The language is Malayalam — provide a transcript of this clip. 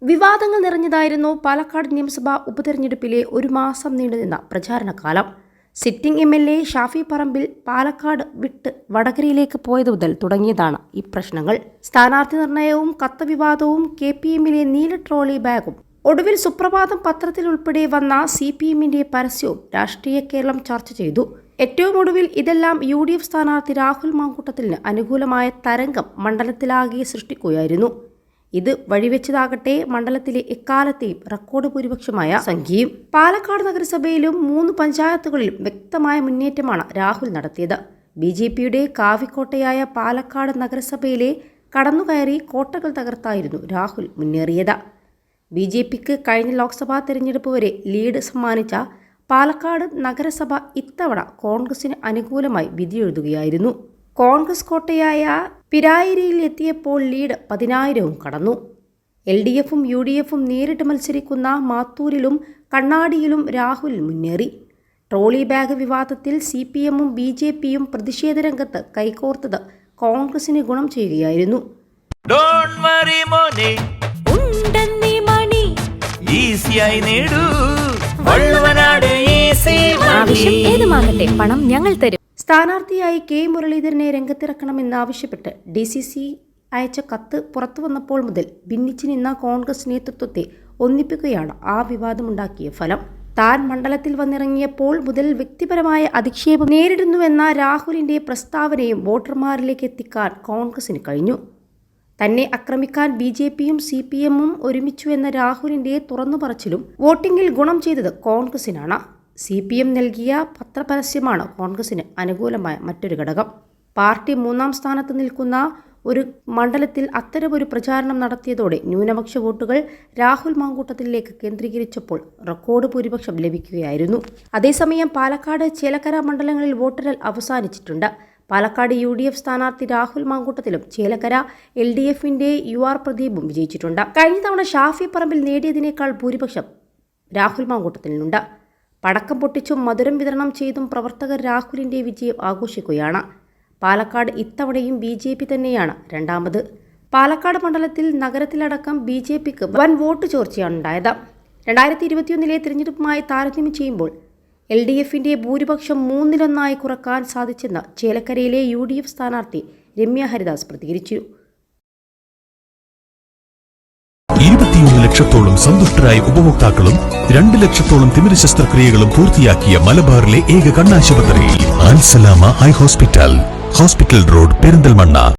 വിവാദങ്ങൾ നിറഞ്ഞതായിരുന്നു പാലക്കാട് നിയമസഭാ ഉപതെരഞ്ഞെടുപ്പിലെ ഒരു മാസം നീണ്ടുനിന്ന പ്രചാരണകാലം. സിറ്റിംഗ് MLA ഷാഫി പറമ്പിൽ പാലക്കാട് വിട്ട് വടകരയിലേക്ക് പോയത് മുതൽ തുടങ്ങിയതാണ് ഈ പ്രശ്നങ്ങൾ. സ്ഥാനാർത്ഥി നിർണയവും കത്തവിവാദവും KPMലെ നീല ട്രോളി ബാഗും ഒടുവിൽ സുപ്രഭാതം പത്രത്തിൽ ഉൾപ്പെടെ വന്ന CPMന്റെ പരസ്യവും രാഷ്ട്രീയ കേരളം ചർച്ച ചെയ്തു. ഏറ്റവും ഒടുവിൽ ഇതെല്ലാം UDF സ്ഥാനാർത്ഥി രാഹുൽ മാങ്കൂട്ടത്തിന് അനുകൂലമായ തരംഗം മണ്ഡലത്തിലാകെ സൃഷ്ടിക്കുകയായിരുന്നു. ഇത് വഴിവെച്ചതാകട്ടെ മണ്ഡലത്തിലെ എക്കാലത്തെയും റെക്കോർഡ് ഭൂരിപക്ഷമായ സംഖ്യയും. പാലക്കാട് നഗരസഭയിലും 3 പഞ്ചായത്തുകളിലും വ്യക്തമായ മുന്നേറ്റമാണ് രാഹുൽ നടത്തിയത്. BJPയുടെ കാവിക്കോട്ടയായ പാലക്കാട് നഗരസഭയിലെ കടന്നുകയറി കോട്ടകൾ തകർത്തായിരുന്നു രാഹുൽ മുന്നേറിയത്. BJPക്ക് കഴിഞ്ഞ ലോക്സഭാ തെരഞ്ഞെടുപ്പ് വരെ ലീഡ് സമ്മാനിച്ച പാലക്കാട് നഗരസഭ ഇത്തവണ കോൺഗ്രസിന് അനുകൂലമായി വിധിയെഴുതുകയായിരുന്നു. കോൺഗ്രസ് കോട്ടയായ പിരായിരിയിൽ എത്തിയപ്പോൾ ലീഡ് 10,000 കടന്നു. LDFും UDFും നേരിട്ട് മത്സരിക്കുന്ന മാത്തൂരിലും കണ്ണാടിയിലും രാഹുൽ മുന്നേറി. ട്രോളി ബാഗ് വിവാദത്തിൽ CPMും BJPയും പ്രതിഷേധ രംഗത്ത് കൈകോർത്തത് കോൺഗ്രസിന് ഗുണം ചെയ്യുകയായിരുന്നു. പണം ഞങ്ങൾ തരും. സ്ഥാനാർത്ഥിയായി K മുരളീധരനെ രംഗത്തിറക്കണമെന്നാവശ്യപ്പെട്ട് DCC അയച്ച കത്ത് പുറത്തുവന്നപ്പോൾ മുതൽ ഭിന്നിച്ചു നിന്ന കോൺഗ്രസ് നേതൃത്വത്തെ ഒന്നിപ്പിക്കുകയാണ് ആ വിവാദമുണ്ടാക്കിയ ഫലം. താൻ മണ്ഡലത്തിൽ വന്നിറങ്ങിയപ്പോൾ മുതൽ വ്യക്തിപരമായ അധിക്ഷേപം നേരിടുന്നുവെന്ന രാഹുലിന്റെ പ്രസ്താവനയും വോട്ടർമാരിലേക്ക് എത്തിക്കാൻ കോൺഗ്രസിന് കഴിഞ്ഞു. തന്നെ ആക്രമിക്കാൻ BJPയും CPMും ഒരുമിച്ചുവെന്ന രാഹുലിന്റെ തുറന്നുപറച്ചിലും വോട്ടിംഗിൽ ഗുണം ചെയ്തത് കോൺഗ്രസിനാണ്. CPM നൽകിയ പത്രപരസ്യമാണ് കോൺഗ്രസിന് അനുകൂലമായ മറ്റൊരു ഘടകം. പാർട്ടി 3ാം സ്ഥാനത്ത് നിൽക്കുന്ന ഒരു മണ്ഡലത്തിൽ അത്തരമൊരു പ്രചാരണം നടത്തിയതോടെ ന്യൂനപക്ഷ വോട്ടുകൾ രാഹുൽ മാങ്കൂട്ടത്തിലേക്ക് കേന്ദ്രീകരിച്ചപ്പോൾ റെക്കോർഡ് ഭൂരിപക്ഷം ലഭിക്കുകയായിരുന്നു. അതേസമയം പാലക്കാട് ചേലക്കര മണ്ഡലങ്ങളിൽ വോട്ടെണ്ണൽ അവസാനിച്ചിട്ടുണ്ട്. പാലക്കാട് UDF സ്ഥാനാർത്ഥി രാഹുൽ മാങ്കൂട്ടത്തിലും ചേലക്കര LDFന്റെ UR പ്രദീപും വിജയിച്ചിട്ടുണ്ട്. കഴിഞ്ഞ തവണ ഷാഫി പറമ്പിൽ നേടിയതിനേക്കാൾ ഭൂരിപക്ഷം രാഹുൽ മാങ്കൂട്ടത്തിനുണ്ട്. പടക്കം പൊട്ടിച്ചും മധുരം വിതരണം ചെയ്തും പ്രവർത്തകർ രാഹുലിന്റെ വിജയം ആഘോഷിക്കുകയാണ്. പാലക്കാട് ഇത്തവണയും BJP തന്നെയാണ് രണ്ടാമത്. പാലക്കാട് മണ്ഡലത്തിൽ നഗരത്തിലടക്കം BJPക്ക് വൻ വോട്ട് ചോർച്ചയാണ് ഉണ്ടായത്. 2021 തിരഞ്ഞെടുപ്പുമായി താരതമ്യം ചെയ്യുമ്പോൾ LDFന്റെ ഭൂരിപക്ഷം 1/3 കുറക്കാൻ സാധിച്ചെന്ന് ചേലക്കരയിലെ UDF സ്ഥാനാർത്ഥി രമ്യ ഹരിദാസ് പ്രതികരിച്ചു. 21 ലക്ഷത്തോളം സന്തുഷ്ടരായ ഉപഭോക്താക്കളും 2 ലക്ഷത്തോളം തിമിര ശസ്ത്രക്രിയകളും പൂർത്തിയാക്കിയ മലബാറിലെ ഏക കണ്ണാശുപത്രി അൽ സലാമ ഹൈ ഹോസ്പിറ്റൽ റോഡ് പെരിന്തൽമണ്ണ.